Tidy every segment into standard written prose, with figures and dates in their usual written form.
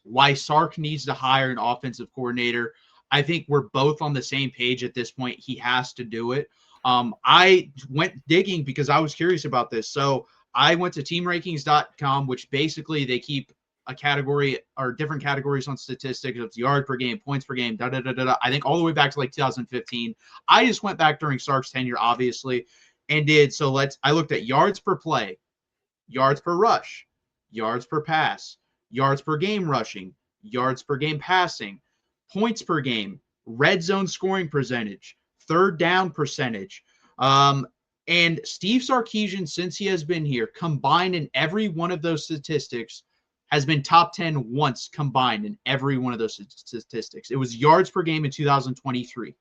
why Sark needs to hire an offensive coordinator. I think we're both on the same page at this point. He has to do it. I went digging because I was curious about this. So I went to teamrankings.com, which basically they keep a category or different categories on statistics. It's yard per game, points per game, da da da da da. I think all the way back to like 2015. I just went back during Sark's tenure, obviously, and did so. I looked at yards per play, yards per rush, yards per pass, yards per game rushing, yards per game passing, points per game, red zone scoring percentage, third down percentage. And Steve Sarkisian, since he has been here, combined in every one of those statistics, has been top 10 once combined in every one of those statistics. It was yards per game in 2023.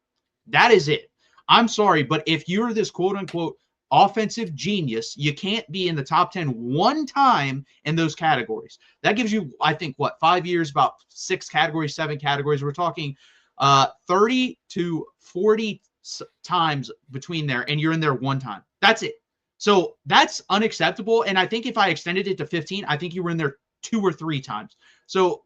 That is it. I'm sorry, but if you're this quote unquote offensive genius, you can't be in the top 10 one time in those categories. That gives you, I think, 5 years, about 6 categories, 7 categories. We're talking 30 to 40 times between there, and you're in there one time. That's it. So that's unacceptable. And I think if I extended it to 15, I think you were in there 2 or 3 times. So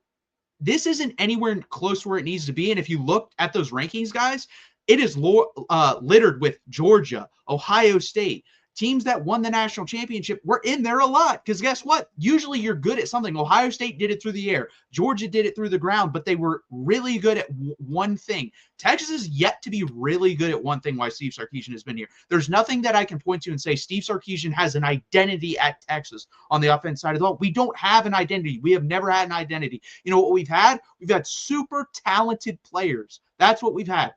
this isn't anywhere close to where it needs to be. And if you look at those rankings, guys, it is littered with Georgia, Ohio State. Teams that won the national championship were in there a lot because guess what? Usually you're good at something. Ohio State did it through the air. Georgia did it through the ground, but they were really good at one thing. Texas is yet to be really good at one thing while Steve Sarkisian has been here. There's nothing that I can point to and say Steve Sarkisian has an identity at Texas on the offense side of the ball. We don't have an identity. We have never had an identity. You know what we've had? We've had super talented players. That's what we've had.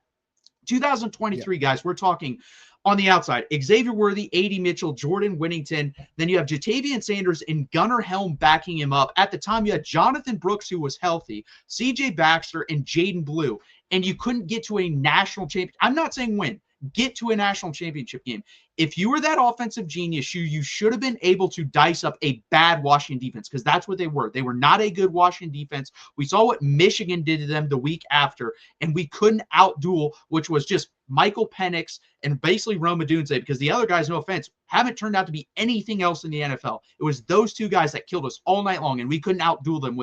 2023, guys, we're talking on the outside, Xavier Worthy, A.D. Mitchell, Jordan Whittington. Then you have Jatavian Sanders and Gunnar Helm backing him up. At the time, you had Jonathan Brooks, who was healthy, C.J. Baxter, and Jaden Blue. And you couldn't get to a national championship. I'm not saying win. Get to a national championship game. If you were that offensive genius, you should have been able to dice up a bad Washington defense because that's what they were. They were not a good Washington defense. We saw what Michigan did to them the week after, and we couldn't outduel, which was just Michael Penix and basically Rome Odunze because the other guys, no offense, haven't turned out to be anything else in the NFL. It was those 2 guys that killed us all night long, and we couldn't outduel them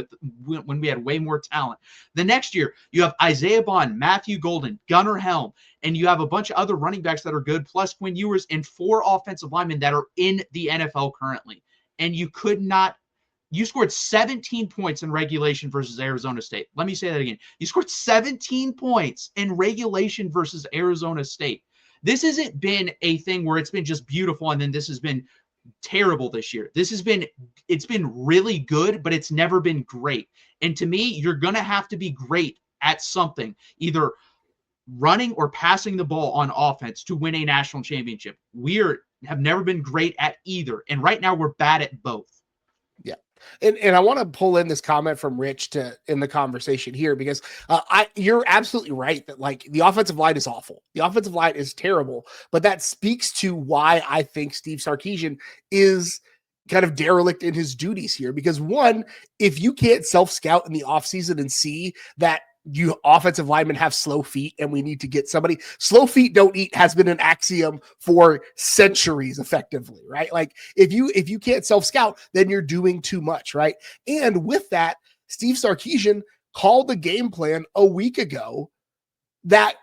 when we had way more talent. The next year, you have Isaiah Bond, Matthew Golden, Gunnar Helm, and you have a bunch of other running backs that are good, plus Quinn Ewers and 4 offensive linemen that are in the NFL currently. And you could not – you scored 17 points in regulation versus Arizona State. Let me say that again. You scored 17 points in regulation versus Arizona State. This hasn't been a thing where it's been just beautiful and then this has been terrible this year. It's been really good, but it's never been great. And to me, you're going to have to be great at something, either – running or passing the ball on offense to win a national championship. Have never been great at either. And right now we're bad at both. Yeah. And I want to pull in this comment from Rich in the conversation here because you're absolutely right that like the offensive line is awful. The offensive line is terrible, but that speaks to why I think Steve Sarkisian is kind of derelict in his duties here. Because one, if you can't self-scout in the offseason and see that you offensive linemen have slow feet and we need to get somebody. Slow feet don't eat has been an axiom for centuries effectively, right? Like if you can't self-scout, then you're doing too much, right? And with that, Steve Sarkisian called the game plan a week ago that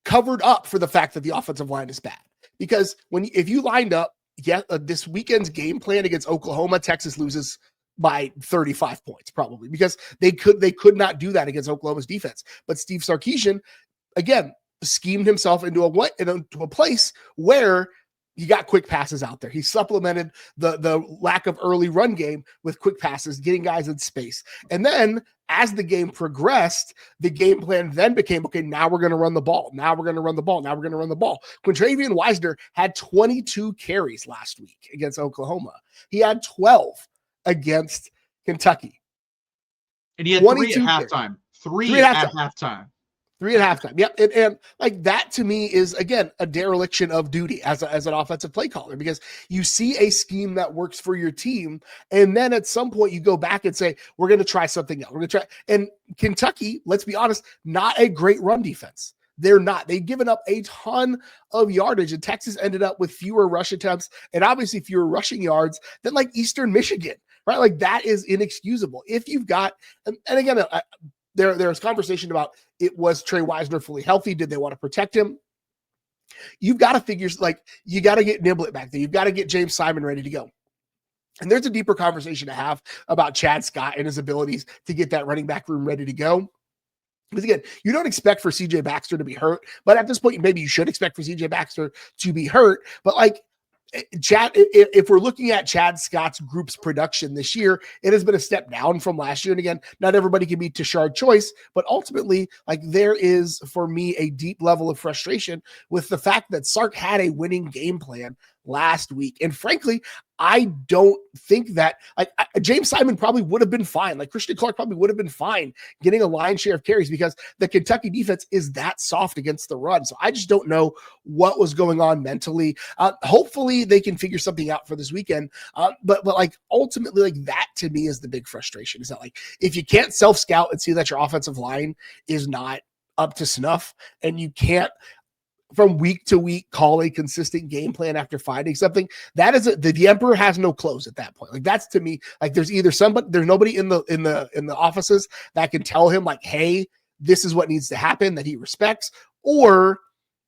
covered up for the fact that the offensive line is bad. Because if you lined up this weekend's game plan against Oklahoma, Texas loses by 35 points probably because they could not do that against Oklahoma's defense. But Steve Sarkisian, again, schemed himself into a place where he got quick passes out there. He supplemented the lack of early run game with quick passes, getting guys in space. And then as the game progressed, the game plan then became, okay, now we're going to run the ball. Now we're going to run the ball. Now we're going to run the ball. Quintravian Wisner had 22 carries last week against Oklahoma. He had 12 against Kentucky. And he had 3 at halftime. 3 at halftime. 3 at halftime. Yep. And like that to me is, again, a dereliction of duty as an offensive play caller because you see a scheme that works for your team. And then at some point you go back and say, we're going to try something else. We're going to try. And Kentucky, let's be honest, not a great run defense. They're not. They've given up a ton of yardage, and Texas ended up with fewer rush attempts and obviously fewer rushing yards than like Eastern Michigan. right? Like that is inexcusable. If you've got, and again, there's conversation about it was Trey Wisner fully healthy. Did they want to protect him? You've got to figure, like, you got to get Niblett back there. You've got to get James Simon ready to go. And there's a deeper conversation to have about Chad Scott and his abilities to get that running back room ready to go. Because again, you don't expect for CJ Baxter to be hurt, but at this point, maybe you should expect for CJ Baxter to be hurt. But like, Chad, if we're looking at Chad Scott's group's production this year, it has been a step down from last year. And again, not everybody can be Tashard Choice, but ultimately, like, there is for me a deep level of frustration with the fact that Sark had a winning game plan last week. And frankly, I don't think that, like, James Simon probably would have been fine. Like, Christian Clark probably would have been fine getting a lion's share of carries because the Kentucky defense is that soft against the run. So I just don't know what was going on mentally. Hopefully they can figure something out for this weekend. But like, ultimately, like, that to me is the big frustration, is that, like, if you can't self-scout and see that your offensive line is not up to snuff, and you can't from week to week call a consistent game plan after finding something, that is the emperor has no clothes at that point. Like, that's to me, like, there's nobody in the offices that can tell him, like, hey, this is what needs to happen, that he respects, or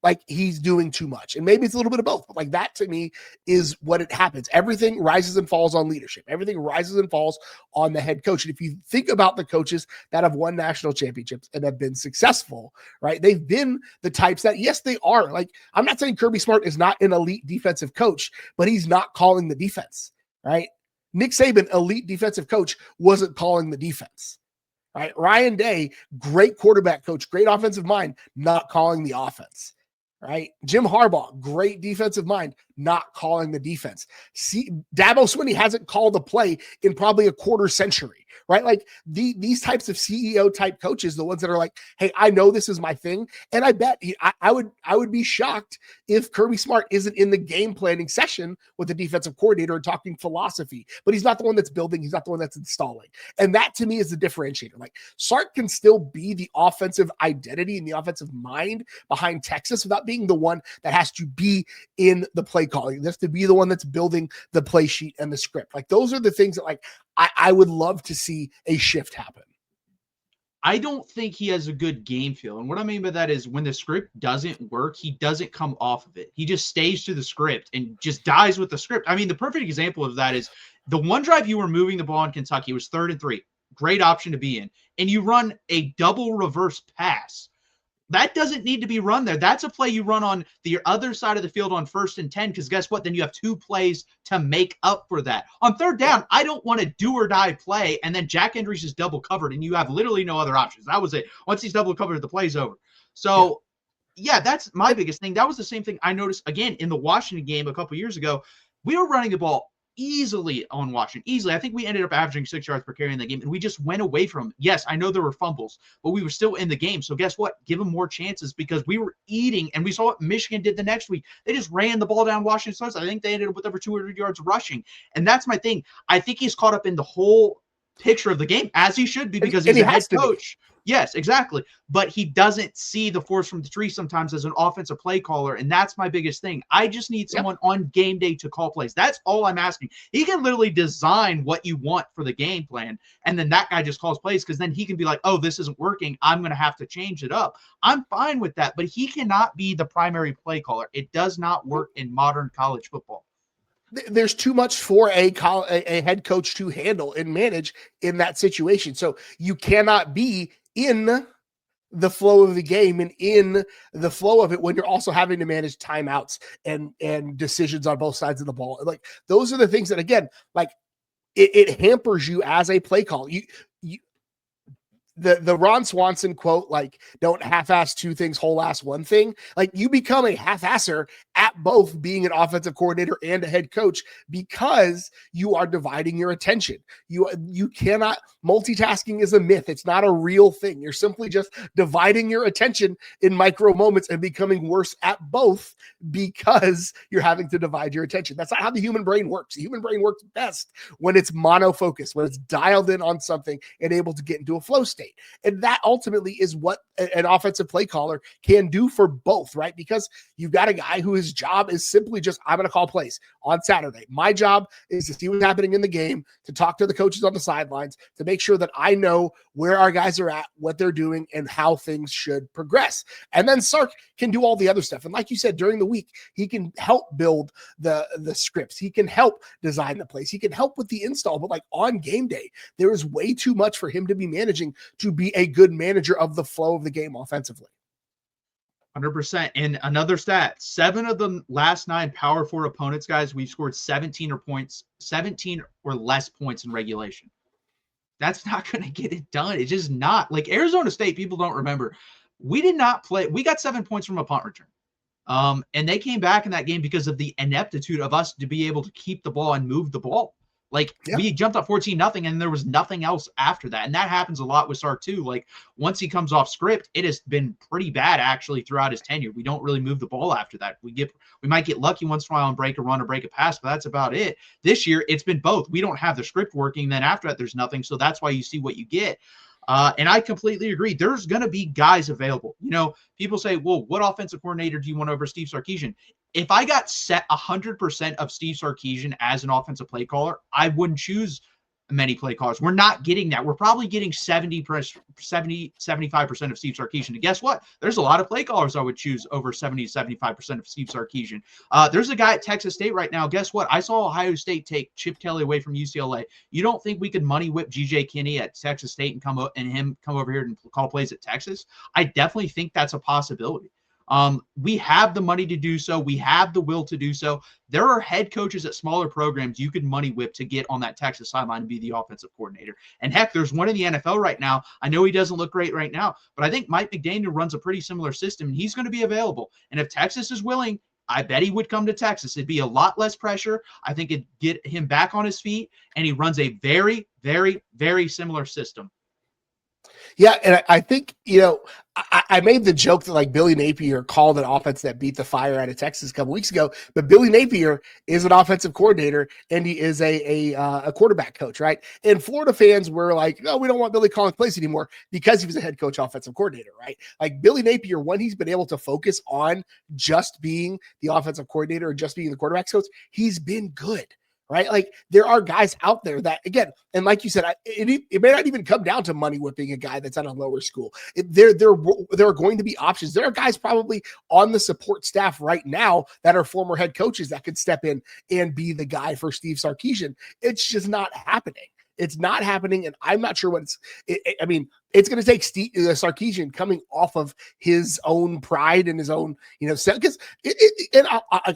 like, he's doing too much. And maybe it's a little bit of both, but like, that to me is what it happens. Everything rises and falls on leadership. Everything rises and falls on the head coach. And if you think about the coaches that have won national championships and have been successful, right? They've been the types that, yes, they are. Like, I'm not saying Kirby Smart is not an elite defensive coach, but he's not calling the defense, right? Nick Saban, elite defensive coach, wasn't calling the defense. Right? Ryan Day, great quarterback coach, great offensive mind, not calling the offense. Right? Jim Harbaugh, great defensive mind, not calling the defense. See, Dabo Swinney hasn't called a play in probably a quarter century, right? Like, these types of CEO type coaches, the ones that are like, hey, I know this is my thing. And I bet I would be shocked if Kirby Smart isn't in the game planning session with the defensive coordinator and talking philosophy, but he's not the one that's building. He's not the one that's installing. And that to me is the differentiator. Like, Sark can still be the offensive identity and the offensive mind behind Texas without being the one that has to be in the play calling. That's to be the one that's building the play sheet and the script. Like, those are the things that, like, I would love to see a shift happen. I don't think he has a good game feel. And what I mean by that is, when the script doesn't work, he doesn't come off of it. He just stays to the script and just dies with the script. I mean, the perfect example of that is the one drive you were moving the ball in Kentucky. It was 3rd and 3. Great option to be in. And you run a double reverse pass. That doesn't need to be run there. That's a play you run on the other side of the field on 1st and 10, because guess what? Then you have 2 plays to make up for that. On 3rd down, I don't want a do or die play, and then Jack Andrews is double covered, and you have literally no other options. That was it. Once he's double covered, the play's over. So, yeah, that's my biggest thing. That was the same thing I noticed, again, in the Washington game a couple years ago. We were running the ball easily on Washington. Easily. I think we ended up averaging 6 yards per carry in the game, and we just went away from them. Yes, I know there were fumbles, but we were still in the game. So guess what? Give them more chances, because we were eating, and we saw what Michigan did the next week. They just ran the ball down Washington's throats. I think they ended up with over 200 yards rushing. And that's my thing. I think he's caught up in the whole picture of the game, as he should be, because he's a head coach. Yes, exactly. But he doesn't see the forest from the tree sometimes as an offensive play caller, and that's my biggest thing. I just need someone on game day to call plays. That's all I'm asking. He can literally design what you want for the game plan, and then that guy just calls plays, because then he can be like, oh, this isn't working. I'm going to have to change it up. I'm fine with that, but he cannot be the primary play caller. It does not work in modern college football. There's too much for a head coach to handle and manage in that situation. So you cannot be in the flow of the game and in the flow of it when you're also having to manage timeouts and decisions on both sides of the ball. Like, those are the things that, again, like, it hampers you as a play call. The Ron Swanson quote, like, don't half-ass 2 things, whole-ass 1 thing. Like, you become a half-asser at both being an offensive coordinator and a head coach, because you are dividing your attention. You cannot, multitasking is a myth. It's not a real thing. You're simply just dividing your attention in micro moments and becoming worse at both because you're having to divide your attention. That's not how the human brain works. The human brain works best when it's monofocused, when it's dialed in on something and able to get into a flow state. coordinate. And that ultimately is what an offensive play caller can do for both, right? Because you've got a guy who his job is simply just, I'm going to call plays on Saturday. My job is to see what's happening in the game, to talk to the coaches on the sidelines, to make sure that I know where our guys are at, what they're doing, and how things should progress. And then Sark can do all the other stuff. And like you said, during the week, he can help build the scripts. He can help design the plays. He can help with the install. But like on game day, there is way too much for him to be managing to be a good manager of the flow of the game offensively. 100%. And another stat, 7 of the last 9 Power 4 opponents, guys, we've scored 17 or less points in regulation. That's not going to get it done. It's just not. Like Arizona State, people don't remember. We did not play. We got 7 points from a punt return. And they came back in that game because of the ineptitude of us to be able to keep the ball and move the ball. Like we jumped up 14-0 and there was nothing else after that. And that happens a lot with Sark too. Like once he comes off script, it has been pretty bad actually throughout his tenure. We don't really move the ball after that. We might get lucky once in a while and break a run or break a pass, but that's about it. This year, it's been both. We don't have the script working. Then after that, there's nothing. So that's why you see what you get. And I completely agree. There's going to be guys available. You know, people say, well, what offensive coordinator do you want over Steve Sarkisian? If I got set 100% of Steve Sarkisian as an offensive play caller, I wouldn't choose many play callers. We're not getting that. We're probably getting 75% of Steve Sarkisian. And guess what? There's a lot of play callers I would choose over 75% of Steve Sarkisian. There's a guy at Texas State right now. Guess what? I saw Ohio State take Chip Kelly away from UCLA. You don't think we could money whip GJ Kinney at Texas State and come over here and call plays at Texas? I definitely think that's a possibility. We have the money to do so. We have the will to do so. There are head coaches at smaller programs you could money whip to get on that Texas sideline and be the offensive coordinator. And heck, there's one in the NFL right now. I know he doesn't look great right now, but I think Mike McDaniel runs a pretty similar system, and he's going to be available. And if Texas is willing, I bet he would come to Texas. It'd be a lot less pressure. I think it'd get him back on his feet, and he runs a very, very, very similar system. Yeah, and I think, I made the joke that like Billy Napier called an offense that beat the fire out of Texas a couple weeks ago, but Billy Napier is an offensive coordinator and he is a quarterback coach, right? And Florida fans were like, no, we don't want Billy calling plays anymore because he was a head coach offensive coordinator, right? Like Billy Napier, when he's been able to focus on just being the offensive coordinator or just being the quarterback coach, he's been good. Right? Like there are guys out there that, again, and like you said, it may not even come down to money whipping a guy that's at a lower school. There are going to be options. There are guys probably on the support staff right now that are former head coaches that could step in and be the guy for Steve Sarkisian. It's just not happening. It's not happening, and I'm not sure what it's going to take Steve Sarkisian coming off of his own pride and his own, because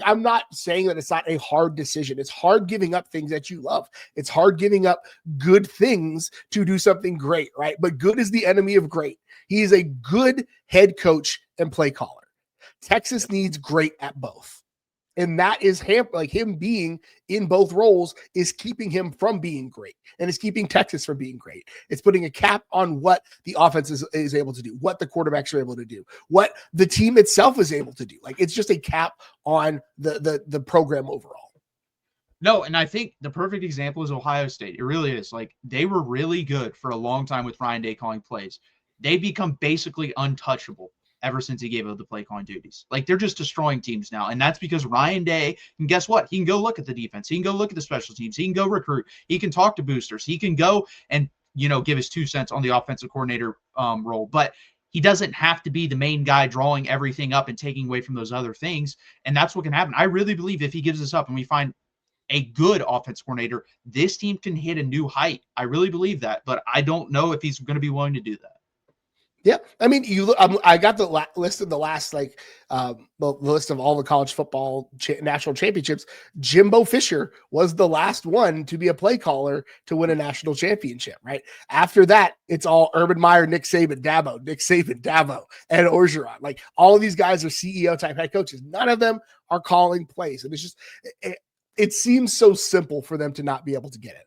I'm not saying that it's not a hard decision. It's hard giving up things that you love. It's hard giving up good things to do something great, right? But good is the enemy of great. He is a good head coach and play caller. Texas needs great at both. And that is him being in both roles is keeping him from being great and it's keeping Texas from being great. It's putting a cap on what the offense is able to do, what the quarterbacks are able to do, what the team itself is able to do. Like it's just a cap on the program overall. No, and I think the perfect example is Ohio State. It really is. Like they were really good for a long time with Ryan Day calling plays. They become basically untouchable ever since he gave up the play calling duties. Like they're just destroying teams now. And that's because Ryan Day, and guess what? He can go look at the defense. He can go look at the special teams. He can go recruit. He can talk to boosters. He can go and, give his 2 cents on the offensive coordinator role. But he doesn't have to be the main guy drawing everything up and taking away from those other things. And that's what can happen. I really believe if he gives us up and we find a good offensive coordinator, this team can hit a new height. I really believe that, but I don't know if he's going to be willing to do that. Yeah, I mean, I got the list of the last the list of all the college football national championships. Jimbo Fisher was the last one to be a play caller to win a national championship. Right after that, it's all Urban Meyer, Nick Saban, Dabo, and Orgeron. Like all of these guys are CEO type head coaches. None of them are calling plays, and it's just it seems so simple for them to not be able to get it.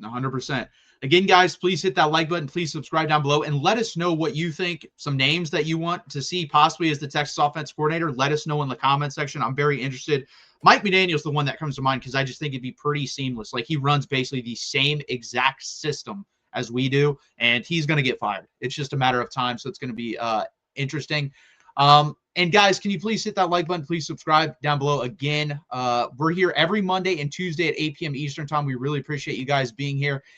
100%. Again, guys, please hit that like button. Please subscribe down below and let us know what you think. Some names that you want to see possibly as the Texas offensive coordinator. Let us know in the comment section. I'm very interested. Mike McDaniel's the one that comes to mind because I just think it'd be pretty seamless. Like he runs basically the same exact system as we do, and he's going to get fired. It's just a matter of time, so it's going to be interesting. And guys, can you please hit that like button? Please subscribe down below. Again, we're here every Monday and Tuesday at 8 p.m. Eastern time. We really appreciate you guys being here.